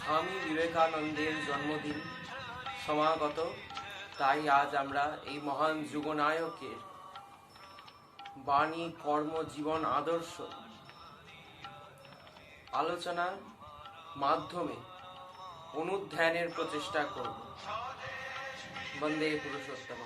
স্বামী বিবেকানন্দের জন্মদিন সমাগত, তাই আজ আমরা এই মহান যুগনায়কের বাণী, কর্ম, জীবন, আদর্শ আলোচনার মাধ্যমে অনুধ্যানের প্রচেষ্টা করব। বন্দে পুরুষোত্তম।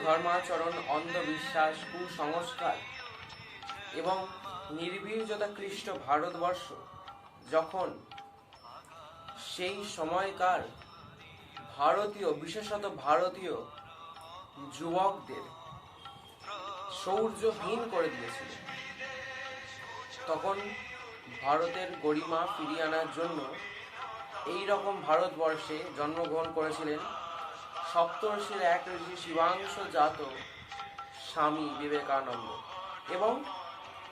ধর্মাচরণ, অন্ধবিশ্বাস, কুসংস্কার এবং নির্বীর্যতাকৃষ্ট ভারতবর্ষ যখন সেই সময়কার ভারতীয়, বিশেষত ভারতীয় যুবকদের শৌর্যহীন করে দিয়েছিল, তখন ভারতের গরিমা ফিরিয়ে আনার জন্য এই রকম ভারতবর্ষে জন্মগ্রহণ করেছিলেন সপ্তর্ষির এক ঋষি শিবাংশ জাত স্বামী বিবেকানন্দ, এবং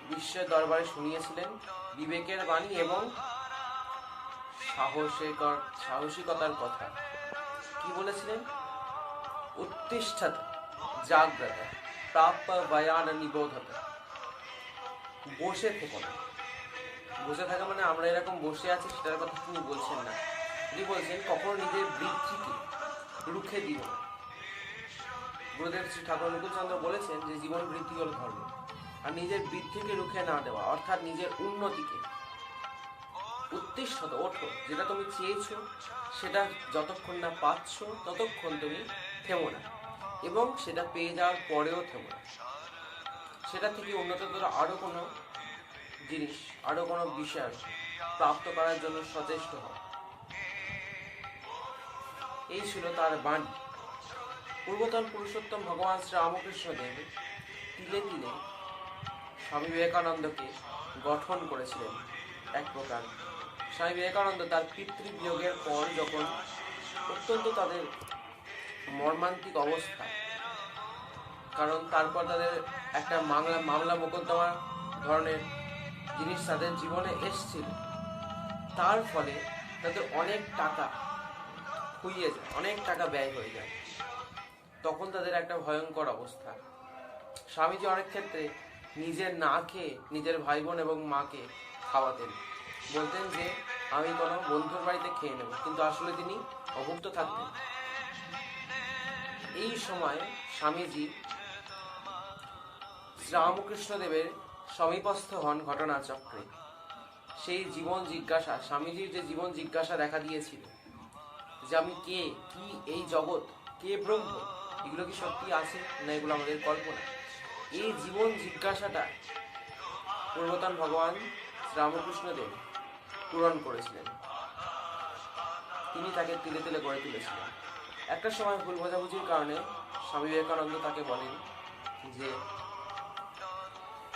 বিশ্বের দরবারে শুনিয়েছিলেন বিবেকের বাণী এবং সাহসিকতার কথা। কি বলেছিলেন? উত্তিষ্ঠত জাগ্রত প্রাপ্য বয়ান নিবোধত। বসে থেকো না। বসে থাকা মানে আমরা এরকম বসে আছি সেটার কথা তিনি বলছেন না। তিনি বলছেন কখনো নিজের বৃদ্ধিকে রুখে দিও না। গুরুদেব শ্রী ঠাকুর অনুকূলচন্দ্র বলেছেন যে জীবন বৃদ্ধি হল ধর্ম, আর নিজের বৃদ্ধিকে রুখে না দেওয়া অর্থাৎ নিজের উন্নতিকে। উত্তিষ্ঠত, ওঠো, যেটা তুমি চেয়েছো সেটা যতক্ষণ না পাচ্ছ ততক্ষণ তুমি থেমো না, এবং সেটা পেয়ে যাওয়ার পরেও থেমো না। সেটা থেকে উন্নততর আরো কোনো জিনিস, আরো কোনো বিষয় প্রাপ্ত করার জন্য সচেষ্ট হও। এই ছিল তার বাণী। পূর্বতন পুরুষোত্তম ভগবান শ্রী রামকৃষ্ণ দেব তিলে তিলে স্বামী বিবেকানন্দকে গঠন করেছিলেন এক প্রকার। স্বামী বিবেকানন্দ তার পিতৃবিয়োগের পর যখন অত্যন্ত তাদের মর্মান্তিক অবস্থা, কারণ তারপর তাদের একটা মামলা মোকদ্দমা ধরনের জিনিস তাদের জীবনে এসছিল, তার ফলে তাদের অনেক টাকা খুইয়ে যায়, অনেক টাকা ব্যয় হয়ে যায়। তখন তাদের একটা ভয়ঙ্কর অবস্থা। স্বামীজি অনেক ক্ষেত্রে নিজের না খেয়ে নিজের ভাই বোন এবং মাকে খাওয়াতেন, বলতেন যে আমি কোনো বন্ধুর বাড়িতে খেয়ে নেব, কিন্তু আসলে তিনি অভুক্ত থাকতেন। এই সময় স্বামীজি শ্রীরামকৃষ্ণদেবের সমীপস্থ হন ঘটনাচক্রে। সেই জীবন জিজ্ঞাসা, স্বামীজির যে জীবন জিজ্ঞাসা দেখা দিয়েছিল যে আমি কে, কি এই জগৎ, কে ব্রহ্ম, এগুলো কি সত্যি আছে না এগুলো আমাদের কল্পনা, এই জীবন জিজ্ঞাসাটা পূর্বতন ভগবান শ্রীরামকৃষ্ণদেব পূরণ করেছিলেন। তিনি তাকে তিলে তিলে গড়ে তুলেছিলেন। একটা সময় ভুল বোঝাবুঝির কারণে স্বামী বিবেকানন্দ তাকে বলেন যে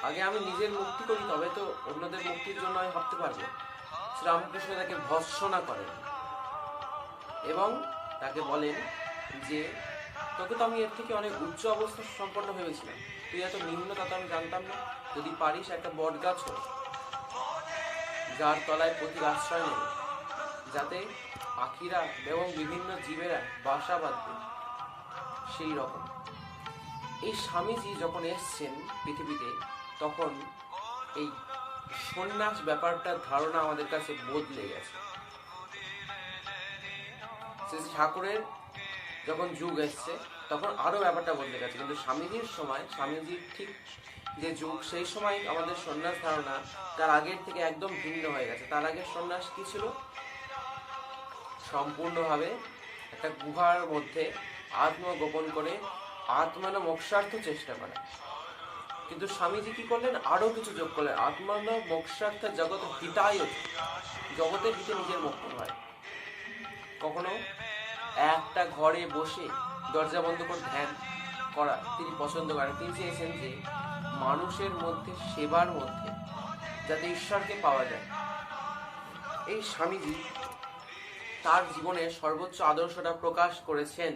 আগে আমি নিজের মুক্তি করি, তবে তো অন্যদের মুক্তির জন্য আমি ভাবতে পারবো। শ্রীরামকৃষ্ণ তাকে ভর্ৎসনা করেন এবং তাকে বলেন যে তোকে তো আমি এর থেকে অনেক উচ্চ অবস্থা সম্পন্ন ভেবেছিলাম, তুই এত নিম্ন তা তো আমি জানতাম না। যদি পারিস একটা বট গাছ হোক, যার তলায় পথিক আশ্রয় নেবে, যাতে পাখিরা এবং বিভিন্ন জীবেরা বাসা বাঁধবে, সেই রকম। এই স্বামীজি যখন এসছেন পৃথিবীতে, তখন এই সন্ন্যাস ব্যাপারটার ধারণা আমাদের কাছে বদলে গেছে। ঠাকুরের যখন যুগ এসছে তখন আরো ব্যাপারটা বদলে গেছে, কিন্তু স্বামীজির সময়, স্বামীজির ঠিক যে যুগ, সেই সময় আমাদের সন্ন্যাস ধারণা তার আগের থেকে একদম ভিন্ন হয়ে গেছে। তার আগের সন্ন্যাস কি ছিল? সম্পূর্ণভাবে একটা গুহার মধ্যে আত্মগোপন করে আত্মান মোক্ষার্থ চেষ্টা করা। কিন্তু স্বামীজি কি করলেন, আরো কিছু যোগ করলেন, আত্মান মোক্ষার্থ জগৎ হিতায়, জগতের হিতে নিজের মোক্ষ হয়। কখনো একটা ঘরে বসে দরজা বন্ধ করে ধ্যান করা তিনি পছন্দ করেন। তিনি চেয়েছেন যে মানুষের মধ্যে, সেবার মধ্যে যাতে ঈশ্বরকে পাওয়া যায়। এই স্বামীজি তার জীবনের সর্বোচ্চ আদর্শটা প্রকাশ করেছেন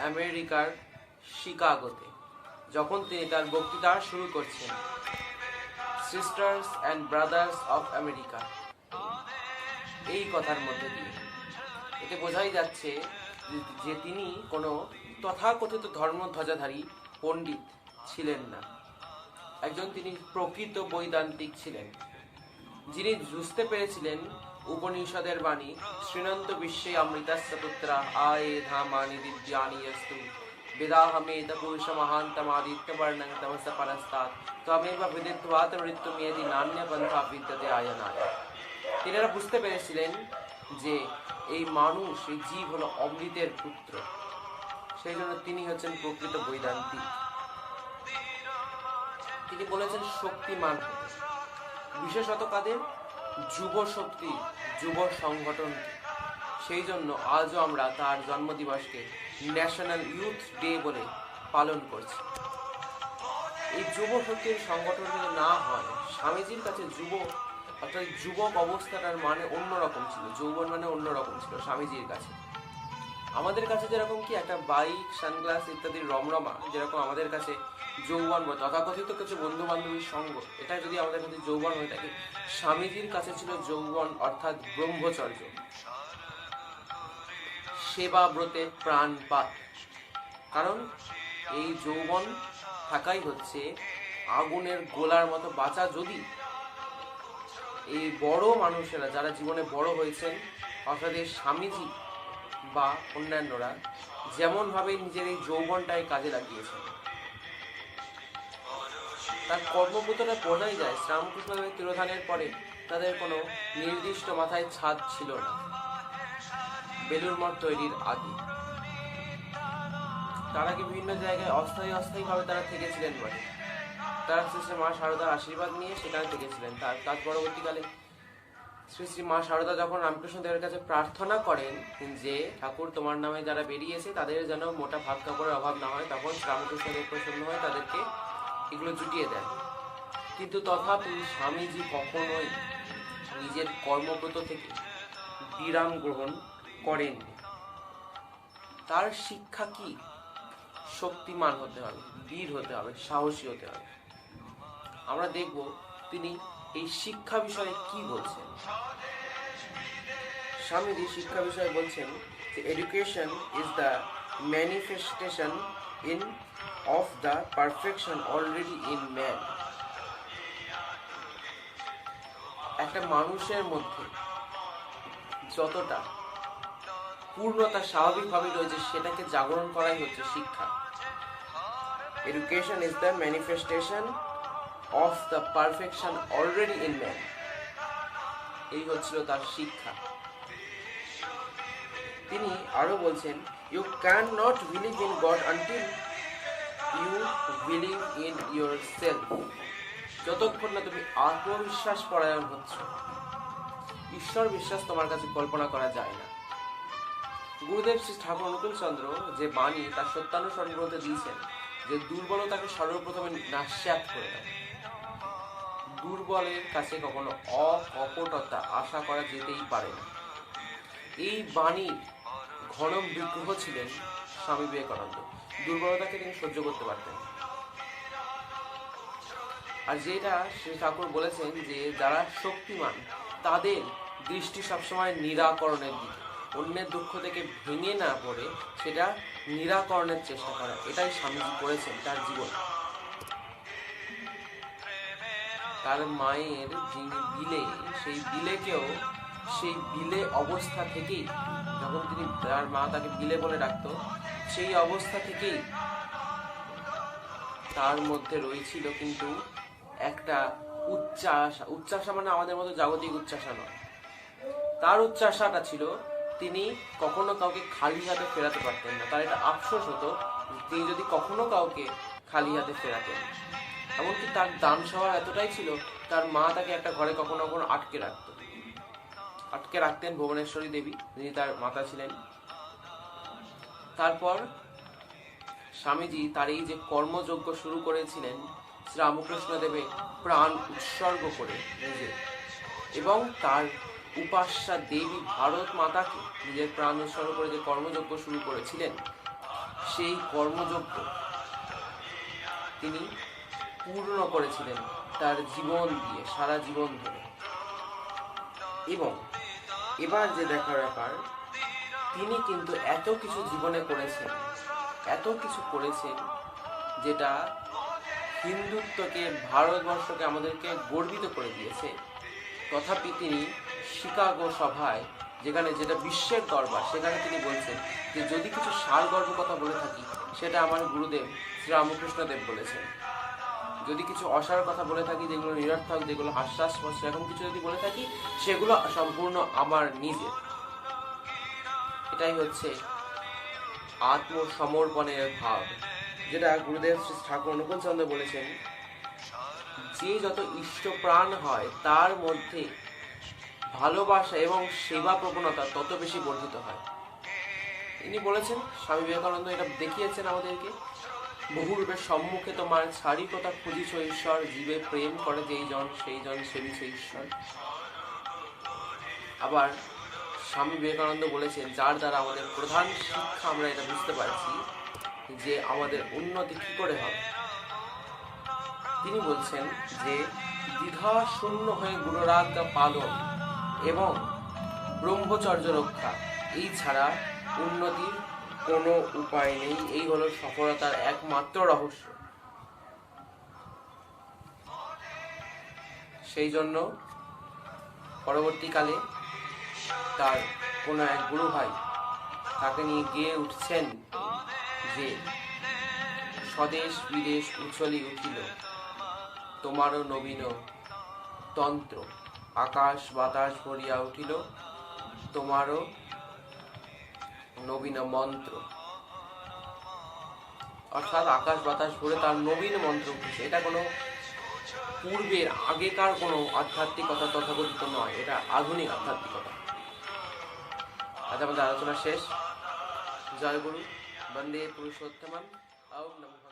আমেরিকার শিকাগোতে, যখন তিনি তার বক্তৃতা শুরু করছেন, sisters and brothers of America, এই কথার মধ্যে দিয়ে। এতে বোঝাই যাচ্ছে যে তিনি কোনো তথাকথিত ধর্মধ্বজাধারী পণ্ডিত ছিলেন না। একজন তিনি প্রকৃত বৈদান্তিক ছিলেন, যিনি বুঝতে পেরেছিলেন উপনিষদের বাণী, শ্রীনন্ত বিশ্বে অমৃতস্য পুত্রা আয়ে ধামানি দিব্যানি অস্তু বেদাহমেত পুরুষ মহান্তমাদিত্য বর্ণং তমস পরস্তাৎ ত্বমেব বিদিত্বাত মৃত্যুমেদি নান্য পন্থা বিদ্যতে আয়নায়। তিনারা বুঝতে পেরেছিলেন যে এই মানুষ, এই জীব হলো অমৃতের পুত্র, সেই জন্য তিনি হচ্ছেন প্রকৃত বৈদান্তিক। তিনি বলেছেন শক্তিমান হতে, বিশেষত কাদের? যুব শক্তি, যুব সংগঠন। সেই জন্য আজও আমরা তার জন্মদিবসকে ন্যাশনাল ইউথ ডে বলে পালন করছি। এই যুব শক্তির সংগঠন যদি না হয়, স্বামীজির কাছে যুব অর্থাৎ যুবক অবস্থাটার মানে অন্যরকম ছিল, যৌবন মানে অন্যরকম ছিল স্বামীজির কাছে। আমাদের কাছে যেরকম কি একটা বাইক, সানগ্লাস ইত্যাদির রমরমা, যেরকম আমাদের কাছে যৌবন বা তথাকথিত কিছু বন্ধু বান্ধবীর সঙ্গ, এটা যদি আমাদের কাছে যৌবন হয়ে থাকে, স্বামীজির কাছে ছিল যৌবন অর্থাৎ ব্রহ্মচর্য, সেবা ব্রতে প্রাণপাত। কারণ এই যৌবন থাকাই হচ্ছে আগুনের গোলার মতো বাঁচা। যদি এই বড় মানুষেরা যারা জীবনে বড় হয়েছেন, অর্থাৎ এই স্বামীজি বা অন্যান্যরা যেমনভাবে নিজের এই যৌবনটাই কাজে লাগিয়েছেন, তার কর্মব্রতটা বোঝাই যায়। শ্রীরামকৃষ্ণদেবের তিরোধানের পরে তাদের কোনো নির্দিষ্ট মাথায় ছাদ ছিল না, বেলুর মঠ তৈরির আগে। তার আগে বিভিন্ন জায়গায় অস্থায়ীভাবে তারা থেকেছিলেন বটে। তারা শ্রী শ্রী মা শারদার আশীর্বাদ নিয়ে সেখানে থেকেছিলেন। তার পরবর্তীকালে শ্রী শ্রী মা শারদা যখন রামকৃষ্ণদেবের কাছে প্রার্থনা করেন যে ঠাকুর তোমার নামে যারা বেরিয়েছে তাদের যেন মোটা ভাত কাপড়ের অভাব না হয়, তখন রামকৃষ্ণদেব প্রসন্ন হয়ে তাদেরকে এগুলো জুটিয়ে দেন। কিন্তু তথাপি স্বামীজি কখনোই নিজের কর্মব্রত থেকে বিরাম গ্রহণ করেন। তার শিক্ষা কি? শক্তিমান হতে হবে, বীর হতে হবে, সাহসী হতে হবে। আমরা দেখব তিনি এই শিক্ষা বিষয়ে কি বলছেন। স্বামীজি শিক্ষা বিষয়ে বলছেন যে education is the manifestation of the perfection already in man. একটা মানুষের মধ্যে যতটা পূর্ণতা স্বাভাবিকভাবে রয়েছে সেটাকে জাগরণ করাই হচ্ছে শিক্ষা। Education is the manifestation of the perfection already in man. এই হচ্ছিল তার শিক্ষা। তিনি আরো বলছেন, you cannot believe in God until you believe in yourself. যতক্ষণ না তুমি আত্মবিশ্বাস পরায়ণ হচ্ছ, ঈশ্বর বিশ্বাস তোমার কাছে কল্পনা করা যায় না। গুরুদেব শ্রী ঠাকুর অনুকূল চন্দ্র যে বাণী তার সত্যানুসরণ গ্রন্থে দিয়েছেন যে দুর্বলতাকে সর্বপ্রথমে নাস্যাৎ করে দেয়। দুর্বলের কাছে কখনো অকপটতা আশা করা যেতেই পারে না। এই বাণীর ঘনম বিগ্রহ ছিলেন স্বামী বিবেকানন্দ। দুর্বলতাকে তিনি সহ্য করতে পারতেন। আর যেটা শ্রী ঠাকুর বলেছেন যে যারা শক্তিমান তাদের দৃষ্টি সবসময় নিরাকরণের দিকে, অন্যের দুঃখ থেকে ভেঙে না পড়ে সেটা নিরাকরণের চেষ্টা করা, এটাই স্বামীজি করেছেন তার জীবন। তার মায়ের যিনি বিলে, সেই বিলেকেও সেই বিলে অবস্থা থেকেই, যখন তিনি তার মা তাকে বিলে বলে ডাকতো, সেই অবস্থা থেকেই তার মধ্যে রয়েছিল কিন্তু একটা উচ্চাশা। উচ্চাশা মানে আমাদের মতো জাগতিক উচ্চাশা নয়। তার উচ্চাশাটা ছিল তিনি কখনো কাউকে খালি হাতে ফেরাতে পারতেন না। তার এটা আফসোস হতো তিনি যদি কখনো কাউকে খালি হাতে ফেরাতেন। এমনকি তার দান স্বভাব এতটাই ছিল, তার মা তাকে একটা ঘরে কখনো কখনো আটকে রাখতেন ভুবনেশ্বরী দেবী, যিনি তার মাতা ছিলেন। তারপর স্বামীজি তার এই যে কর্মযজ্ঞ শুরু করেছিলেন শ্রীরামকৃষ্ণ দেবের প্রাণ উৎসর্গ করে নিজে, এবং তার উপাস্যা দেবী ভারত মাতাকে নিজের প্রাণ উৎসর্গ করে যে কর্মযজ্ঞ শুরু করেছিলেন, সেই কর্মযজ্ঞ তিনি পূর্ণ করেছিলেন তার জীবন দিয়ে, সারা জীবন ধরে। এবং এবার যে দেখার ব্যাপার, তিনি কিন্তু এত কিছু জীবনে করেছেন, এত কিছু করেছেন, যেটা হিন্দুত্বকে, ভারতবর্ষকে, আমাদেরকে গর্বিত করে দিয়েছে। তথাপি তিনি শিকাগো সভায়, যেটা বিশ্বের দরবার, সেখানে তিনি বলছেন যে যদি কিছু সারগর্ভ কথা বলে থাকি, সেটা আমার গুরুদেব শ্রীরামকৃষ্ণ দেব বলেছেন। যদি কিছু অসার কথা বলে থাকি, যেগুলো নিরর্থক, যেগুলো হাস্যাস্পদ, সেরকম কিছু যদি বলে থাকি, সেগুলো সম্পূর্ণ আমার নিজের। এটাই হচ্ছে আত্মসমর্পণের ভাব, যেটা গুরুদেব শ্রী ঠাকুর অনুকূল চন্দ্র বলেছেন, যে যত ইষ্ট প্রাণ হয় তার মধ্যে ভালোবাসা এবং সেবা প্রবণতা তত বেশি বর্ধিত হয়। ইনি বলেছেন, স্বামী বিবেকানন্দ এটা দেখিয়েছেন আমাদেরকে, বহুরূপের সম্মুখে তোমার ছাড়ি কথা খুঁজিছ ঈশ্বর, জীবে প্রেম করে যেই জন সেই জন সেবিছে ঈশ্বর। আবার স্বামী বিবেকানন্দ বলেছেন, যার দ্বারা আমাদের প্রধান শিক্ষা আমরা এটা বুঝতে পারছি যে আমাদের উন্নতি কি করে হবে। তিনি বলছেন যে দ্বিধা শূন্য হয়ে গুণরাজ্ঞা পালন এবং ব্রহ্মচর্য রক্ষা, এই ছাড়া উন্নতির কোনো উপায় নেই। এই হলো সফলতার একমাত্র রহস্য। সেই জন্য পরবর্তীকালে তার কোনো এক গুরু ভাই তাকে নিয়ে গিয়ে উঠছেন যে স্বদেশ বিদেশ উছলি উঠিল, তোমারও নবীন তন্ত্র, আকাশ বাতাস ভরিয়া উঠিল, তোমারও নবীন মন্ত্র। অর্থাৎ আকাশ বাতাস ভরে তার নবীন মন্ত্র উঠেছে। এটা কোনো পূর্বের, আগেকার কোনো আধ্যাত্মিকতা তথাকথিত নয়, এটা আধুনিক আধ্যাত্মিকতা। আজ আমাদের আলোচনা শেষ। জয় গুরু, বন্দে পুরুষোত্তমম। ওম নমঃ।